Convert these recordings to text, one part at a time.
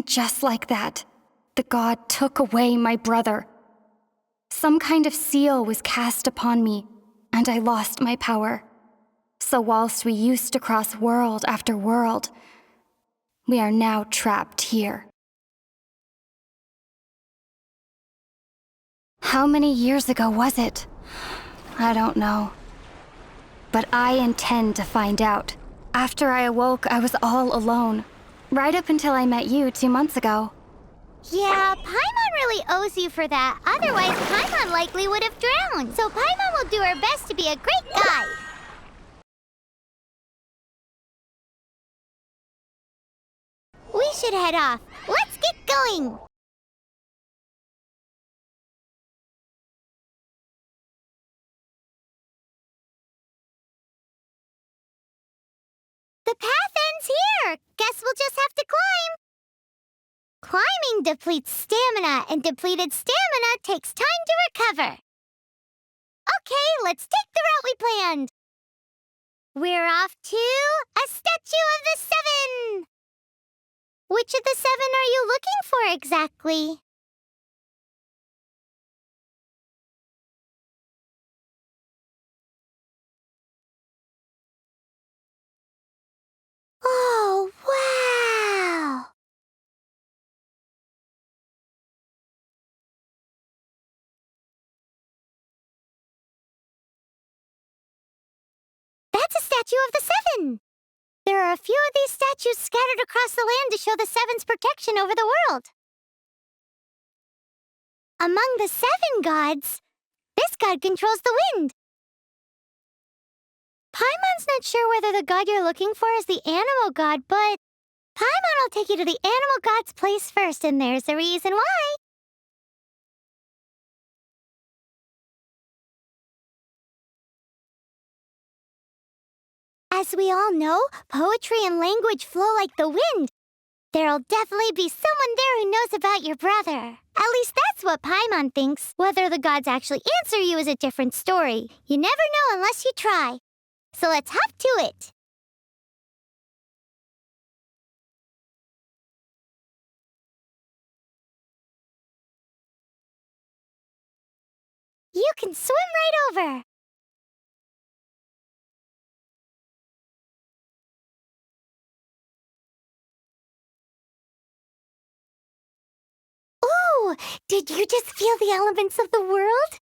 And just like that, the god took away my brother. Some kind of seal was cast upon me, and I lost my power. So whilst we used to cross world after world, we are now trapped here. How many years ago was it? I don't know. But I intend to find out. After I awoke, I was all alone. Right up until I met you 2 months ago. Yeah, Paimon really owes you for that. Otherwise, Paimon likely would have drowned. So Paimon will do her best to be a great guide. We should head off. Let's get going. The path ends here. Guess we'll just have to climb. Climbing depletes stamina, and depleted stamina takes time to recover. Okay, let's take the route we planned. We're off to a statue of the 7. Which of the 7 are you looking for exactly? Oh, wow! That's a statue of the 7! There are a few of these statues scattered across the land to show the 7's protection over the world. Among the 7 gods, this god controls the wind. Paimon's not sure whether the god you're looking for is the animal god, but Paimon will take you to the animal god's place first, and there's a reason why. As we all know, poetry and language flow like the wind. There'll definitely be someone there who knows about your brother. At least that's what Paimon thinks. Whether the gods actually answer you is a different story. You never know unless you try. So let's hop to it. You can swim right over. Ooh, did you just feel the elements of the world?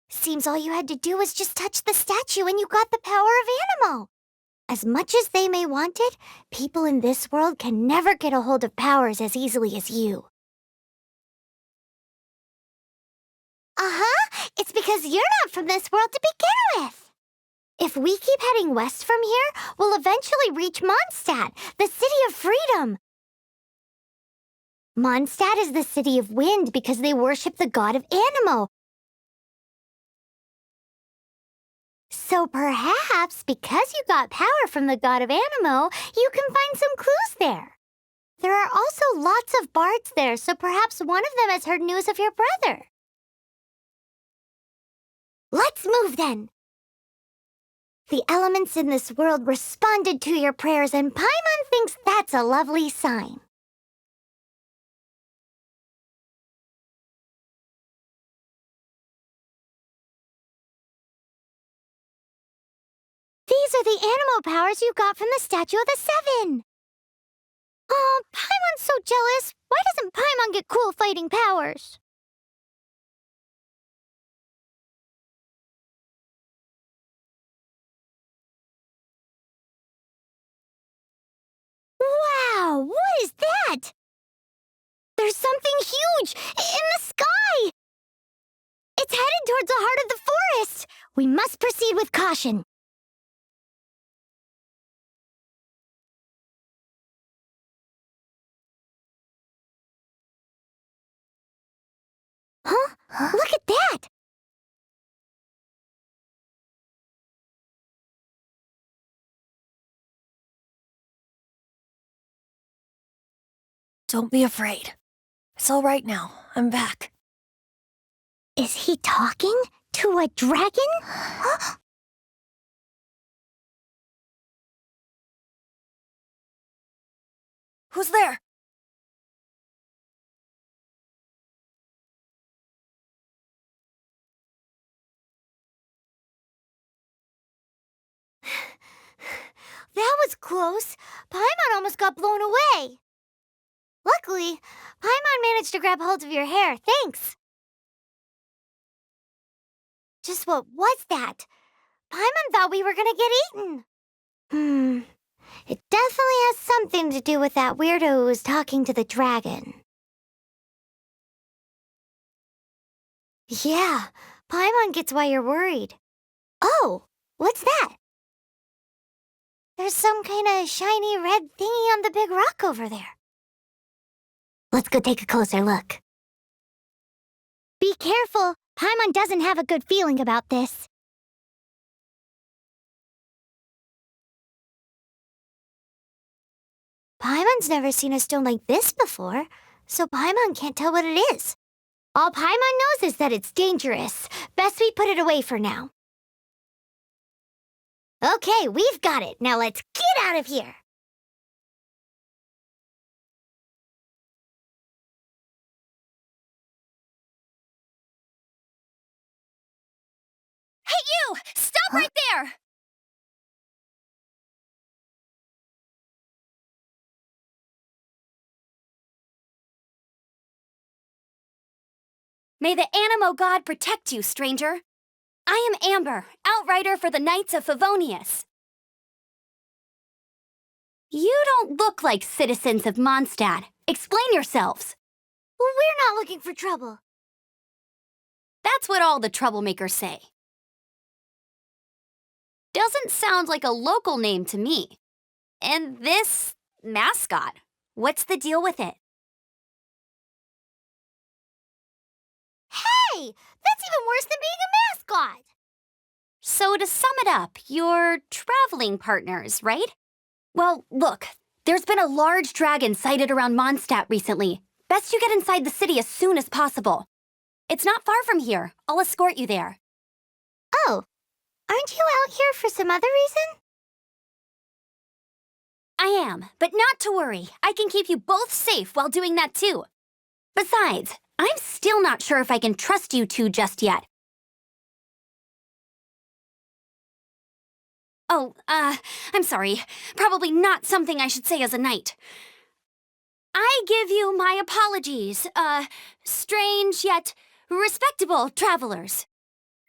Seems all you had to do was just touch the statue and you got the power of Animo. As much as they may want it, people in this world can never get a hold of powers as easily as you. Uh-huh, it's because you're not from this world to begin with. If we keep heading west from here, we'll eventually reach Mondstadt, the city of freedom. Mondstadt is the city of wind because they worship the god of Animo. So perhaps, because you got power from the god of Animo, you can find some clues there. There are also lots of bards there, so perhaps one of them has heard news of your brother. Let's move then. The elements in this world responded to your prayers, and Paimon thinks that's a lovely sign. These are the animal powers you got from the statue of the 7. Oh, Paimon's so jealous. Why doesn't Paimon get cool fighting powers? Wow, what is that? There's something huge in the sky! It's headed towards the heart of the forest! We must proceed with caution. Huh? Look at that! Don't be afraid. It's all right now. I'm back. Is he talking to a dragon? Who's there? was close. Paimon almost got blown away. Luckily, Paimon managed to grab hold of your hair. Thanks. Just what was that? Paimon thought we were gonna get eaten. It definitely has something to do with that weirdo who was talking to the dragon. Yeah, Paimon gets why you're worried. Oh, what's that? There's some kind of shiny red thingy on the big rock over there. Let's go take a closer look. Be careful. Paimon doesn't have a good feeling about this. Paimon's never seen a stone like this before, so Paimon can't tell what it is. All Paimon knows is that it's dangerous. Best we put it away for now. Okay, we've got it. Now let's get out of here. Hey, you! Stop right there! May the Animo God protect you, stranger. I am Amber, outrider for the Knights of Favonius. You don't look like citizens of Mondstadt. Explain yourselves. We're not looking for trouble. That's what all the troublemakers say. Doesn't sound like a local name to me. And this mascot, what's the deal with it? Hey, that's even worse than being a mascot. So to sum it up, you're traveling partners, right? Well, look, there's been a large dragon sighted around Mondstadt recently. Best you get inside the city as soon as possible. It's not far from here. I'll escort you there. Oh, aren't you out here for some other reason? I am, but not to worry. I can keep you both safe while doing that too. Besides, I'm still not sure if I can trust you two just yet. Oh, I'm sorry. Probably not something I should say as a knight. I give you my apologies, strange yet respectable travelers.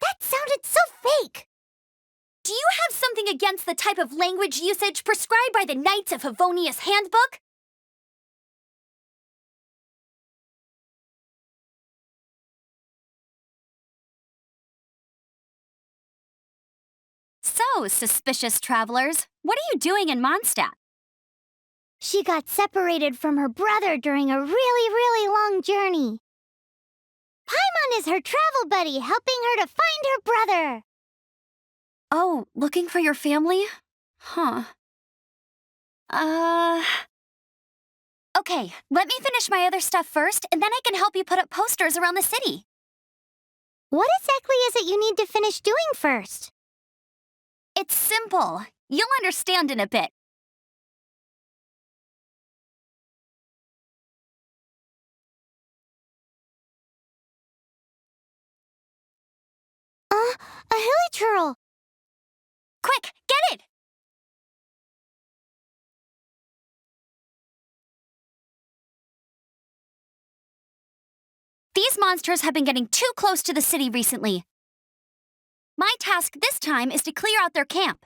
That sounded so fake. Do you have something against the type of language usage prescribed by the Knights of Favonius Handbook? So, suspicious travelers, what are you doing in Mondstadt? She got separated from her brother during a really long journey. Paimon is her travel buddy, helping her to find her brother. Oh, looking for your family? Huh. Okay, let me finish my other stuff first, and then I can help you put up posters around the city. What exactly is it you need to finish doing first? It's simple. You'll understand in a bit. A hilichurl. Quick, get it! These monsters have been getting too close to the city recently. My task this time is to clear out their camp.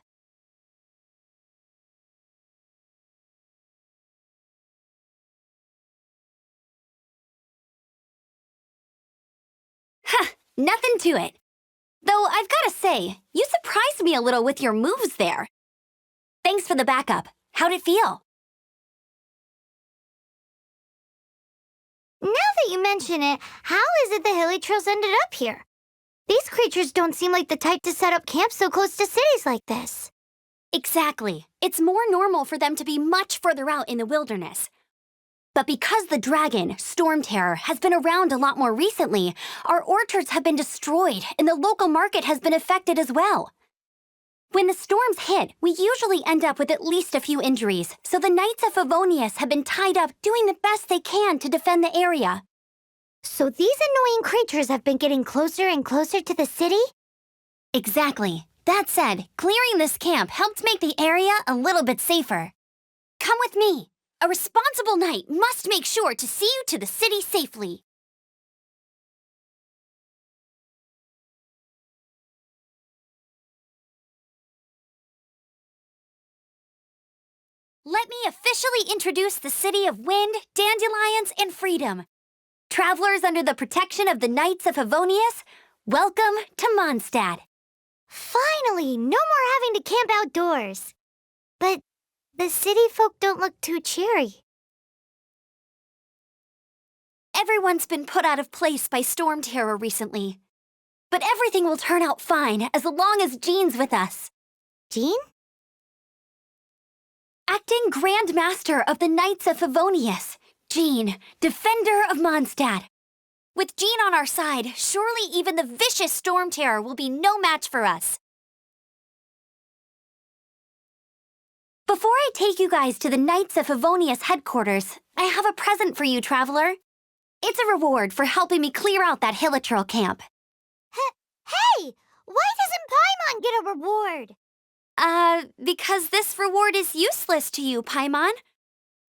Huh, nothing to it. Though I've gotta say, you surprised me a little with your moves there. Thanks for the backup. How'd it feel? Now that you mention it, how is it the hilichurls ended up here? These creatures don't seem like the type to set up camp so close to cities like this. Exactly. It's more normal for them to be much further out in the wilderness. But because the dragon, Storm Terror, has been around a lot more recently, our orchards have been destroyed and the local market has been affected as well. When the storms hit, we usually end up with at least a few injuries, so the Knights of Favonius have been tied up doing the best they can to defend the area. So these annoying creatures have been getting closer and closer to the city? Exactly. That said, clearing this camp helped make the area a little bit safer. Come with me. A responsible knight must make sure to see you to the city safely. Let me officially introduce the city of wind, dandelions, and freedom. Travelers under the protection of the Knights of Favonius, welcome to Mondstadt. Finally, no more having to camp outdoors. But the city folk don't look too cheery. Everyone's been put out of place by storm terror recently. But everything will turn out fine as long as Jean's with us. Jean? Acting Grand Master of the Knights of Favonius, Jean, Defender of Mondstadt. With Jean on our side, surely even the vicious storm terror will be no match for us. Before I take you guys to the Knights of Favonius headquarters, I have a present for you, Traveler. It's a reward for helping me clear out that Hilichurl camp. Hey! Why doesn't Paimon get a reward? Because this reward is useless to you, Paimon.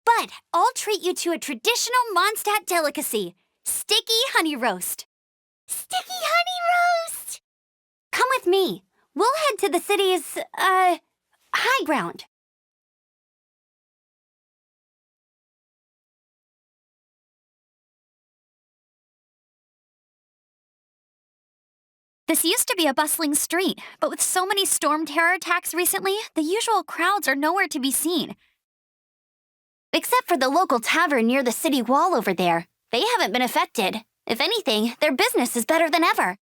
But I'll treat you to a traditional Mondstadt delicacy, sticky honey roast. Sticky honey roast! Come with me. We'll head to the city's, high ground. This used to be a bustling street, but with so many storm terror attacks recently, the usual crowds are nowhere to be seen. Except for the local tavern near the city wall over there. They haven't been affected. If anything, their business is better than ever.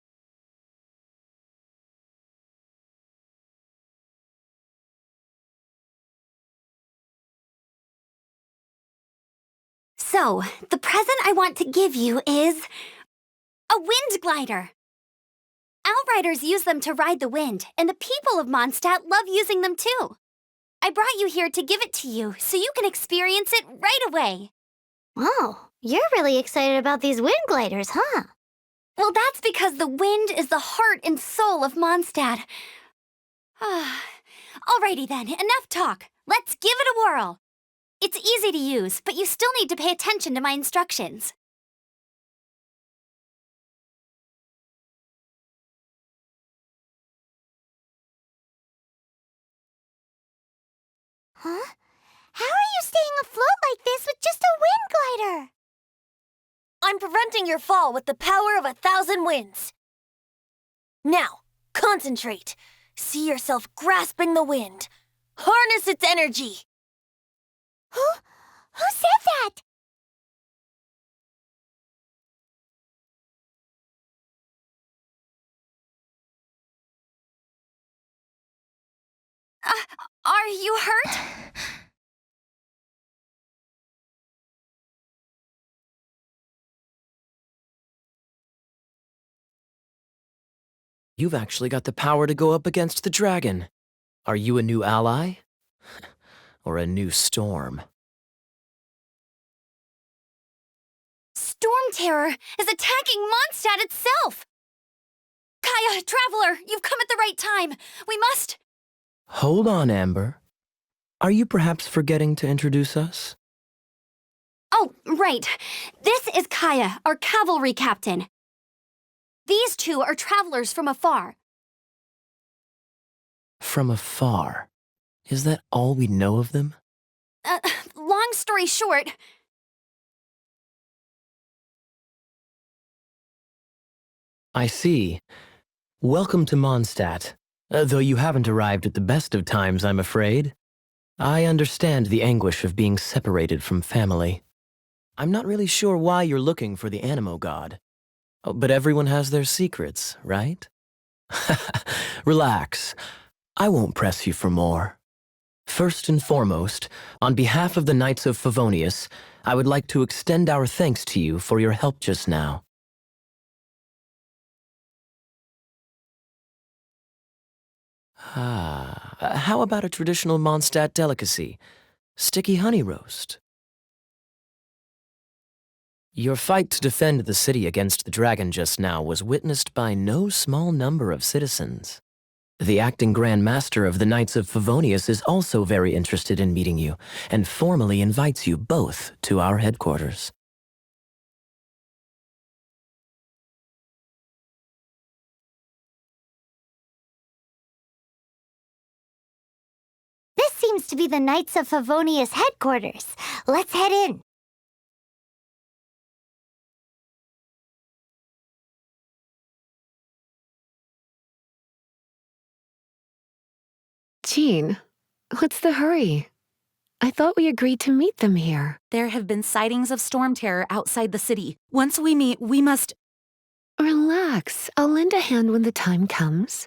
So, the present I want to give you is a wind glider. Outriders use them to ride the wind, and the people of Mondstadt love using them too. I brought you here to give it to you, so you can experience it right away. Wow, you're really excited about these wind gliders, huh? Well, that's because the wind is the heart and soul of Mondstadt. Alrighty then, enough talk. Let's give it a whirl. It's easy to use, but you still need to pay attention to my instructions. Huh? How are you staying afloat like this with just a wind glider? I'm preventing your fall with the power of 1,000 winds. Now, concentrate. See yourself grasping the wind. Harness its energy. Who said that? Are you hurt? You've actually got the power to go up against the dragon. Are you a new ally? Or a new storm? Storm terror is attacking Mondstadt itself! Kaya, Traveler, you've come at the right time. We must... Hold on, Amber. Are you perhaps forgetting to introduce us? Oh, right. This is Kaya, our cavalry captain. These two are travelers from afar. From afar? Is that all we know of them? Long story short... I see. Welcome to Mondstadt. Though you haven't arrived at the best of times, I'm afraid. I understand the anguish of being separated from family. I'm not really sure why you're looking for the Animo God. Oh, but everyone has their secrets, right? Relax. I won't press you for more. First and foremost, on behalf of the Knights of Favonius, I would like to extend our thanks to you for your help just now. How about a traditional Mondstadt delicacy? Sticky honey roast. Your fight to defend the city against the dragon just now was witnessed by no small number of citizens. The acting Grand Master of the Knights of Favonius is also very interested in meeting you, and formally invites you both to our headquarters. This seems to be the Knights of Favonius headquarters. Let's head in. Jean, what's the hurry? I thought we agreed to meet them here. There have been sightings of storm terror outside the city. Once we meet, we must... Relax. I'll lend a hand when the time comes.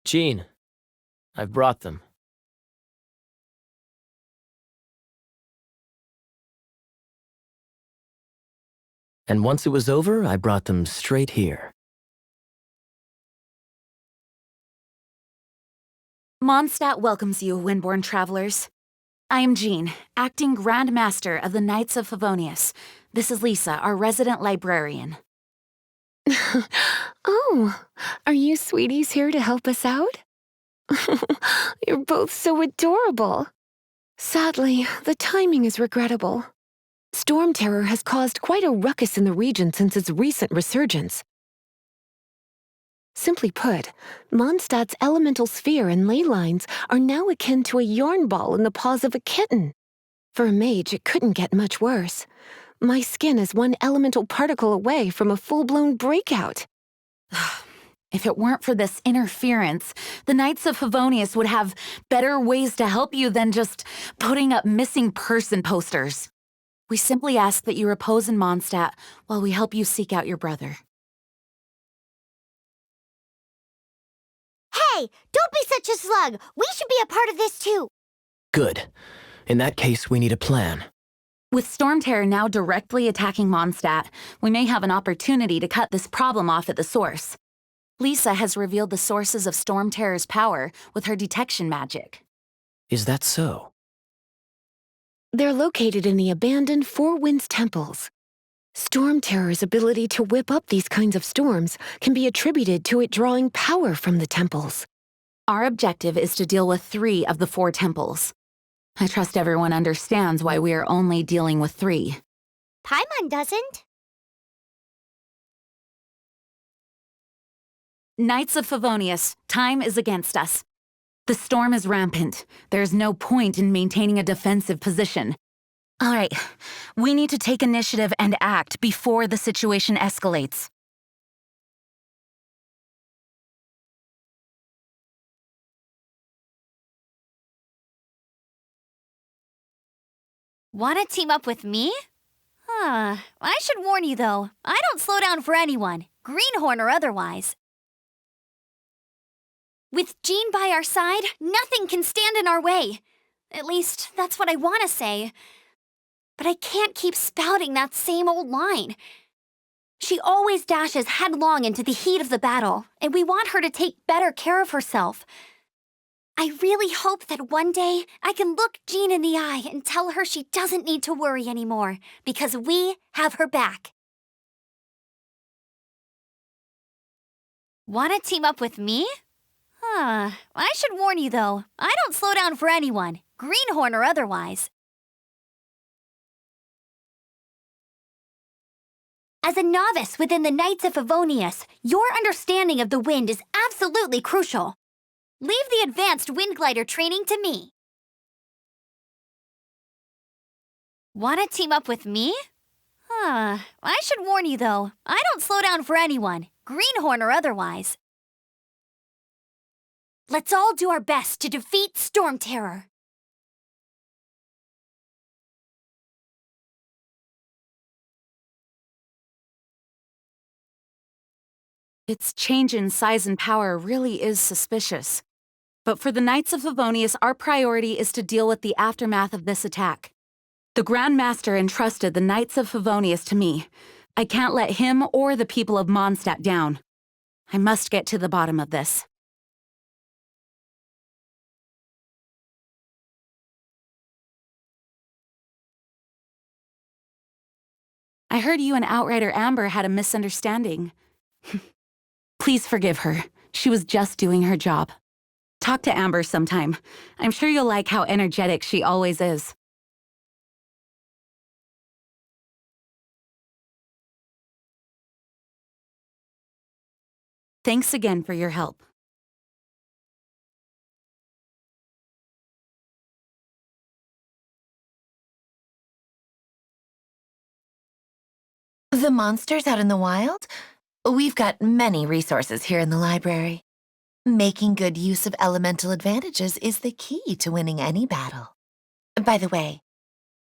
Jean, I've brought them. And once it was over, I brought them straight here. Mondstadt welcomes you, Windborn travelers. I am Jean, acting Grand Master of the Knights of Favonius. This is Lisa, our resident librarian. Oh, are you sweeties here to help us out? You're both so adorable. Sadly, the timing is regrettable. Storm terror has caused quite a ruckus in the region since its recent resurgence. Simply put, Mondstadt's elemental sphere and ley lines are now akin to a yarn ball in the paws of a kitten. For a mage, it couldn't get much worse. My skin is one elemental particle away from a full-blown breakout. If it weren't for this interference, the Knights of Favonius would have better ways to help you than just putting up missing person posters. We simply ask that you repose in Mondstadt while we help you seek out your brother. Hey, don't be such a slug. We should be a part of this too. Good. In that case, we need a plan. With storm terror now directly attacking Mondstadt, we may have an opportunity to cut this problem off at the source. Lisa has revealed the sources of storm terror's power with her detection magic. Is that so? They're located in the abandoned Four Winds temples. Storm terror's ability to whip up these kinds of storms can be attributed to it drawing power from the temples. Our objective is to deal with 3 of the 4 temples. I trust everyone understands why we are only dealing with 3. Paimon doesn't. Knights of Favonius, time is against us. The storm is rampant. There's no point in maintaining a defensive position. All right, we need to take initiative and act before the situation escalates. Want to team up with me? I should warn you though, I don't slow down for anyone, greenhorn or otherwise. With Jean by our side, nothing can stand in our way. At least, that's what I want to say. But I can't keep spouting that same old line. She always dashes headlong into the heat of the battle, and we want her to take better care of herself. I really hope that one day I can look Jean in the eye and tell her she doesn't need to worry anymore, because we have her back. Want to team up with me? I should warn you though, I don't slow down for anyone, greenhorn or otherwise. As a novice within the Knights of Favonius, your understanding of the wind is absolutely crucial. Leave the advanced wind glider training to me. Want to team up with me? I should warn you though, I don't slow down for anyone, greenhorn or otherwise. Let's all do our best to defeat Storm Terror. Its change in size and power really is suspicious. But for the Knights of Favonius, our priority is to deal with the aftermath of this attack. The Grand Master entrusted the Knights of Favonius to me. I can't let him or the people of Mondstadt down. I must get to the bottom of this. I heard you and Outrider Amber had a misunderstanding. Please forgive her. She was just doing her job. Talk to Amber sometime. I'm sure you'll like how energetic she always is. Thanks again for your help. The monsters out in the wild? We've got many resources here in the library. Making good use of elemental advantages is the key to winning any battle. By the way,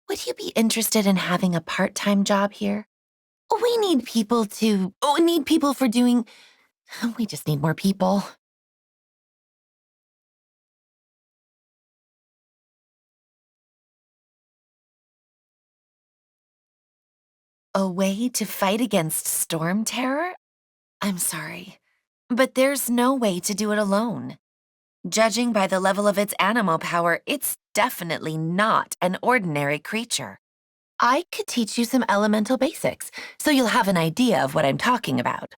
would you be interested in having a part-time job here? We need people for doing... We just need more people. A way to fight against storm terror? I'm sorry, but there's no way to do it alone. Judging by the level of its animal power, it's definitely not an ordinary creature. I could teach you some elemental basics, so you'll have an idea of what I'm talking about.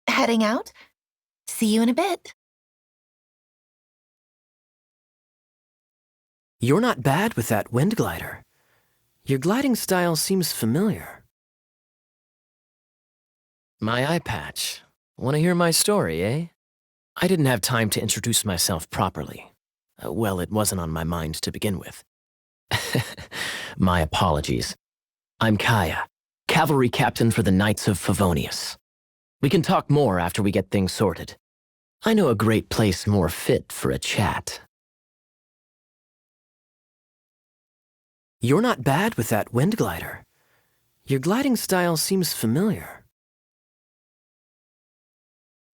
Heading out? See you in a bit. You're not bad with that wind glider. Your gliding style seems familiar. My eye patch. Want to hear my story, eh? I didn't have time to introduce myself properly. Well, it wasn't on my mind to begin with. My apologies. I'm Kaya, cavalry captain for the Knights of Favonius. We can talk more after we get things sorted. I know a great place more fit for a chat. You're not bad with that wind glider. Your gliding style seems familiar.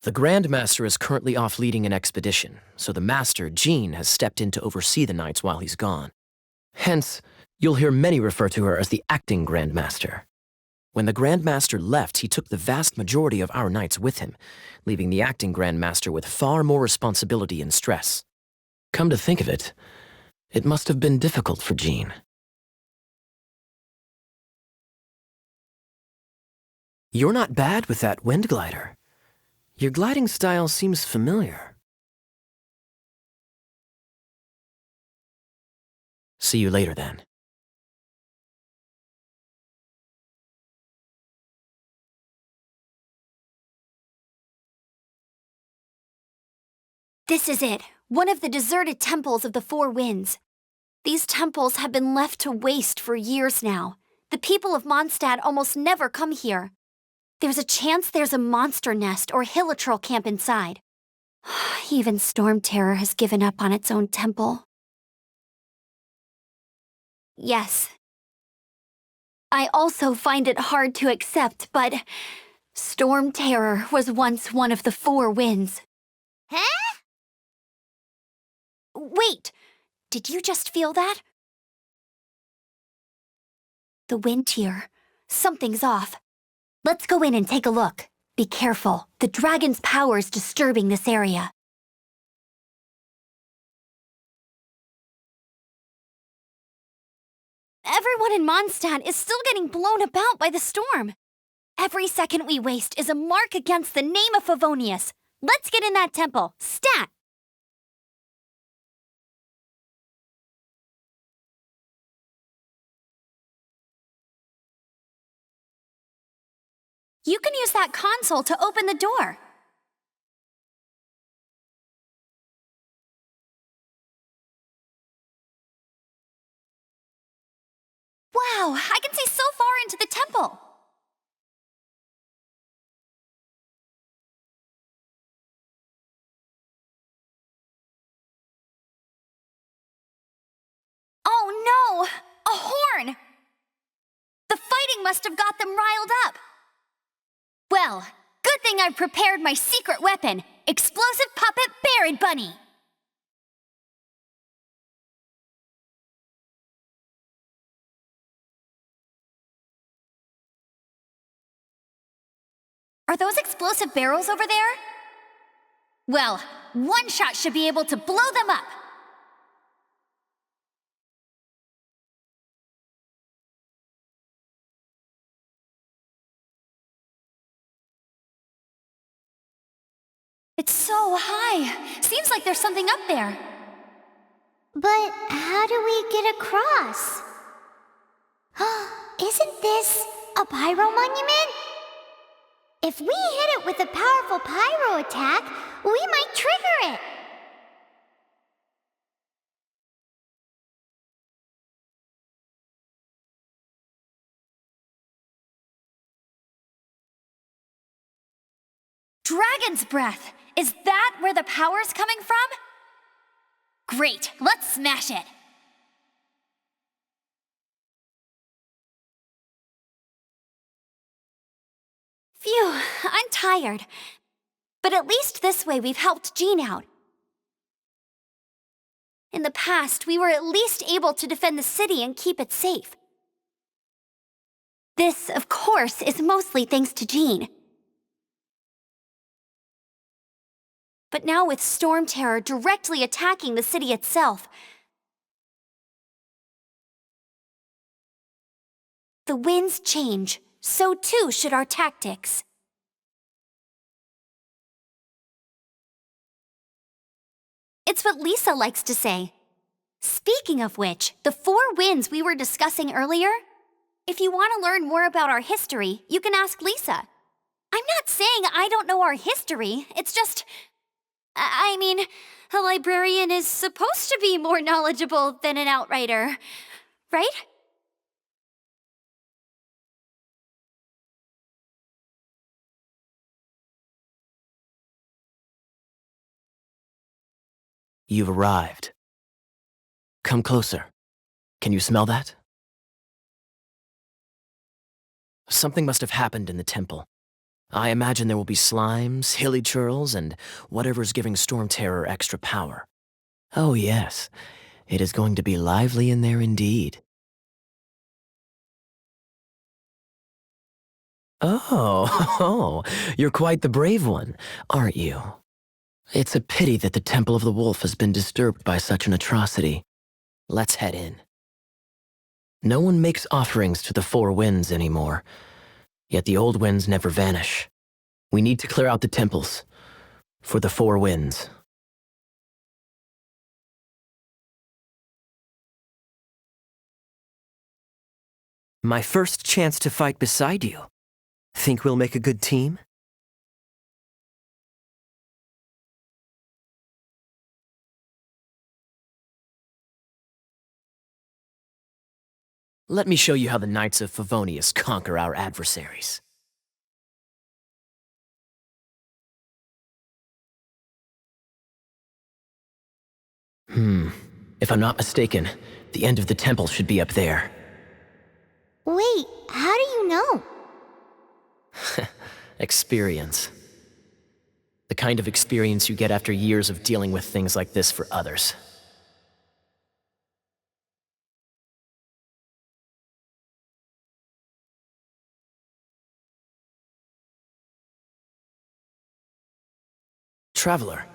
The Grand Master is currently off leading an expedition, so the Master, Jean, has stepped in to oversee the Knights while he's gone. Hence, you'll hear many refer to her as the acting Grand Master. When the Grand Master left, he took the vast majority of our Knights with him, leaving the acting Grand Master with far more responsibility and stress. Come to think of it, it must have been difficult for Jean. You're not bad with that wind glider. Your gliding style seems familiar. See you later, then. This is it, one of the deserted temples of the Four Winds. These temples have been left to waste for years now. The people of Mondstadt almost never come here. There's a chance there's a monster nest or hilitrol camp inside. Even Storm Terror has given up on its own temple. Yes. I also find it hard to accept, but Storm Terror was once one of the Four Winds. Huh? Wait, did you just feel that? The wind here. Something's off. Let's go in and take a look. Be careful. The dragon's power is disturbing this area. Everyone in Mondstadt is still getting blown about by the storm. Every second we waste is a mark against the name of Favonius. Let's get in that temple. Stat! You can use that console to open the door. Wow, I can see so far into the temple. Oh no! A horn! The fighting must have got them riled up. Well, good thing I've prepared my secret weapon, explosive puppet Buried Bunny. Are those explosive barrels over there? Well, one shot should be able to blow them up. so high. Seems like there's something up there. But how do we get across? Isn't this a pyro monument? If we hit it with a powerful pyro attack, we might trigger it. Dragon's breath! Is that where the power's coming from? Great, let's smash it! Phew, I'm tired. But at least this way we've helped Jean out. In the past, we were at least able to defend the city and keep it safe. This, of course, is mostly thanks to Jean. But now with Storm Terror directly attacking the city itself, the winds change, so too should our tactics. It's what Lisa likes to say. Speaking of which, the 4 winds we were discussing earlier, if you want to learn more about our history, you can ask Lisa. I'm not saying I don't know our history, it's just... I mean, a librarian is supposed to be more knowledgeable than an outrider, right? You've arrived. Come closer. Can you smell that? Something must have happened in the temple. I imagine there will be slimes, hilly churls, and whatever's giving Storm Terror extra power. Oh yes, it is going to be lively in there indeed. Oh, you're quite the brave one, aren't you? It's a pity that the Temple of the Wolf has been disturbed by such an atrocity. Let's head in. No one makes offerings to the 4 winds anymore, yet the old winds never vanish. We need to clear out the temples for the 4 winds. My first chance to fight beside you. Think we'll make a good team? Let me show you how the Knights of Favonius conquer our adversaries. If I'm not mistaken, the end of the temple should be up there. Wait, how do you know? Experience. The kind of experience you get after years of dealing with things like this for others. Traveler,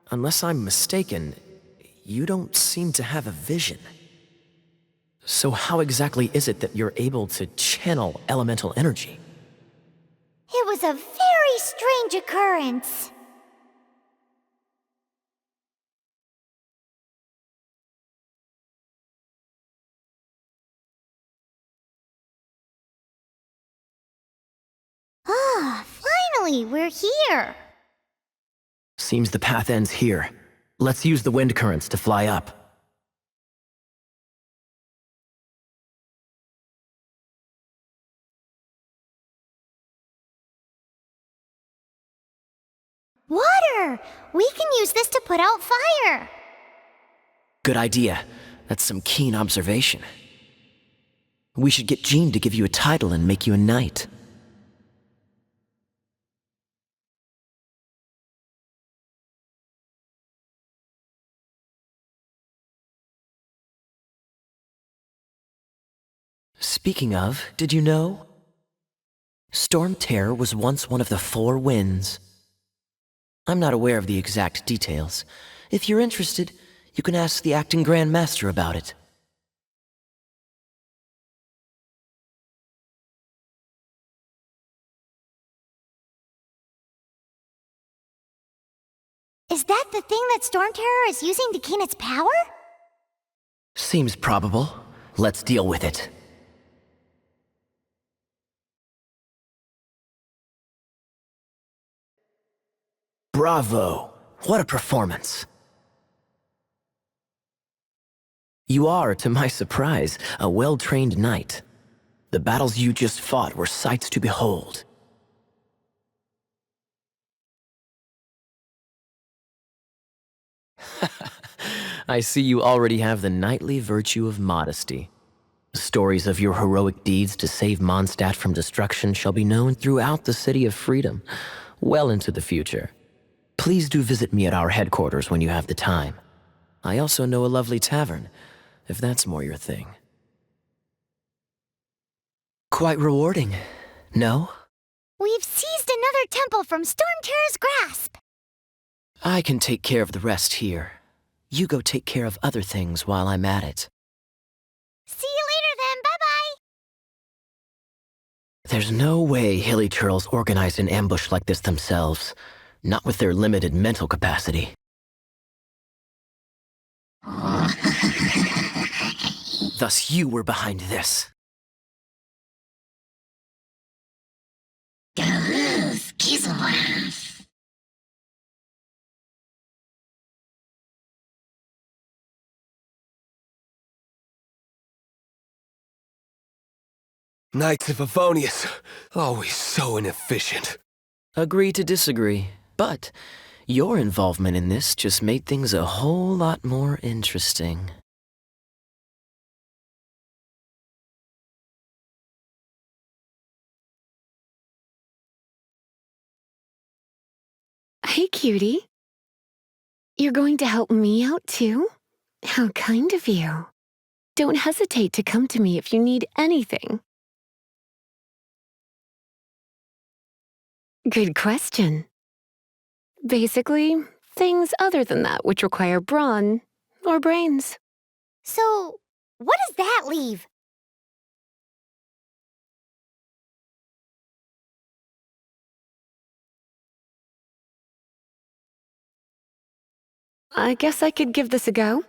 unless I'm mistaken, you don't seem to have a vision. So how exactly is it that you're able to channel elemental energy? It was a very strange occurrence. Finally, we're here. Seems the path ends here. Let's use the wind currents to fly up. Water! We can use this to put out fire. Good idea. That's some keen observation. We should get Jean to give you a title and make you a knight. Speaking of, did you know? Storm Terror was once one of the 4 winds. I'm not aware of the exact details. If you're interested, you can ask the acting Grand Master about it. Is that the thing that Storm Terror is using to gain its power? Seems probable. Let's deal with it. Bravo! What a performance! You are, to my surprise, a well-trained knight. The battles you just fought were sights to behold. I see you already have the knightly virtue of modesty. Stories of your heroic deeds to save Mondstadt from destruction shall be known throughout the City of Freedom, well into the future. Please do visit me at our headquarters when you have the time. I also know a lovely tavern, if that's more your thing. Quite rewarding, no? We've seized another temple from Storm Terror's grasp. I can take care of the rest here. You go take care of other things while I'm at it. See you later then, bye-bye. There's no way Hilly Turtles organized an ambush like this themselves, not with their limited mental capacity. Thus you were behind this. Knights of Favonius, always so inefficient. Agree to disagree, but your involvement in this just made things a whole lot more interesting. Hey, cutie. You're going to help me out, too? How kind of you. Don't hesitate to come to me if you need anything. Good question. Basically, things other than that which require brawn or brains. So, what does that leave? I guess I could give this a go.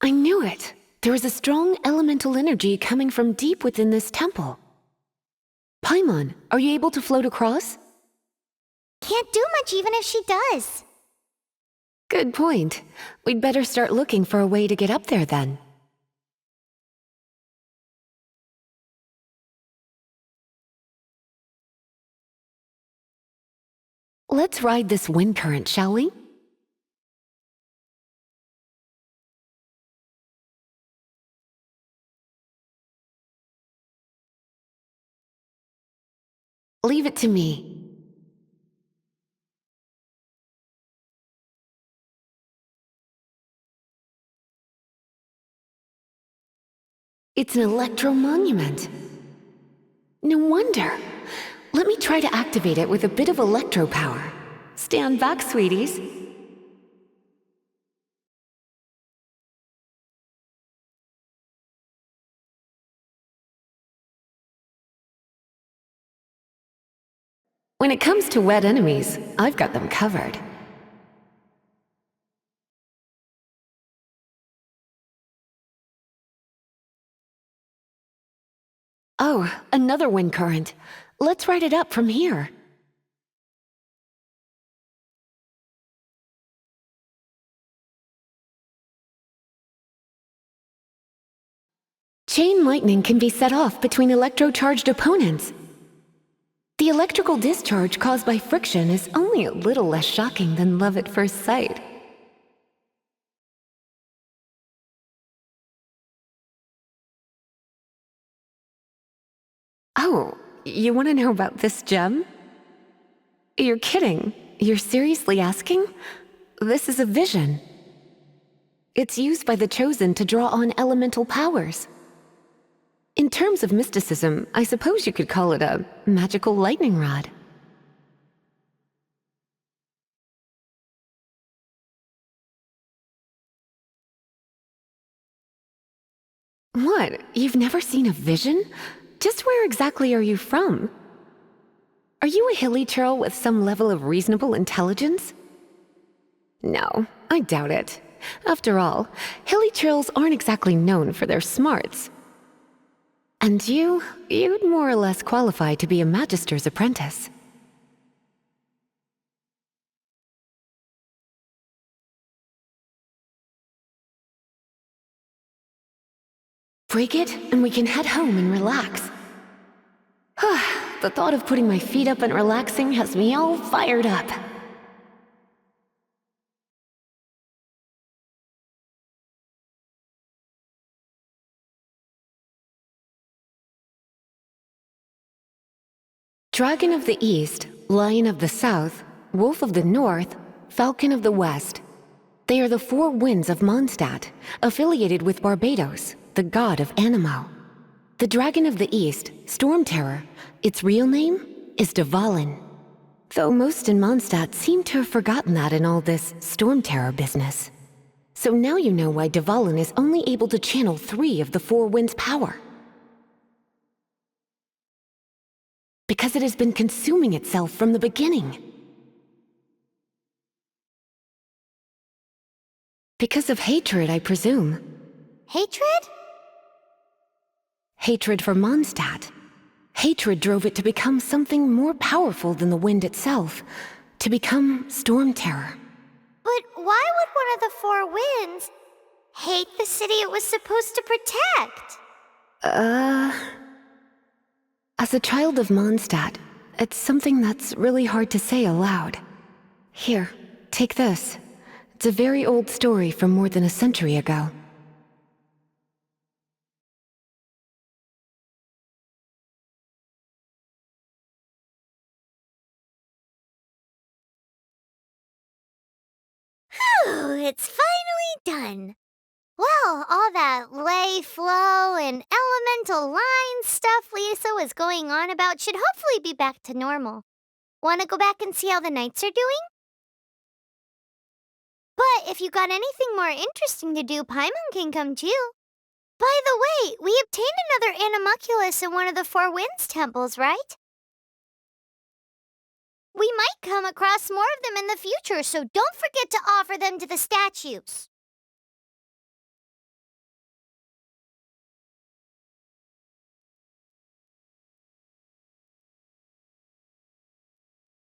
I knew it. There is a strong elemental energy coming from deep within this temple. Paimon, are you able to float across? Can't do much even if she does. Good point. We'd better start looking for a way to get up there then. Let's ride this wind current, shall we? Leave it to me. It's an electro-monument. No wonder. Let me try to activate it with a bit of electro power. Stand back, sweeties. When it comes to wet enemies, I've got them covered. Oh, another wind current. Let's ride it up from here. Chain lightning can be set off between electro-charged opponents. The electrical discharge caused by friction is only a little less shocking than love at first sight. Oh, you want to know about this gem? You're kidding. You're seriously asking? This is a vision. It's used by the Chosen to draw on elemental powers. In terms of mysticism, I suppose you could call it a magical lightning rod. What? You've never seen a vision? Just where exactly are you from? Are you a hilly churl with some level of reasonable intelligence? No, I doubt it. After all, hilly churls aren't exactly known for their smarts. And you'd more or less qualify to be a magister's apprentice. Break it, and we can head home and relax. The thought of putting my feet up and relaxing has me all fired up. Dragon of the East, Lion of the South, Wolf of the North, Falcon of the West. They are the four winds of Mondstadt, affiliated with Barbados, the god of Anemo. The Dragon of the East, Storm Terror, its real name is Dvalin. Though most in Mondstadt seem to have forgotten that in all this Storm Terror business. So now you know why Dvalin is only able to channel 3 of the four winds' power. Because it has been consuming itself from the beginning. Because of hatred, I presume. Hatred? Hatred for Mondstadt. Hatred drove it to become something more powerful than the wind itself, to become Storm Terror. But why would one of the four winds hate the city it was supposed to protect? As a child of Mondstadt, it's something that's really hard to say aloud. Here, take this. It's a very old story from more than a century ago. Phew, it's finally done. Well, all that ley flow and elemental line stuff Lisa was going on about should hopefully be back to normal. Want to go back and see how the knights are doing? But if you got anything more interesting to do, Paimon can come too. By the way, we obtained another animalculus in one of the Four Winds temples, right? We might come across more of them in the future, so don't forget to offer them to the statues.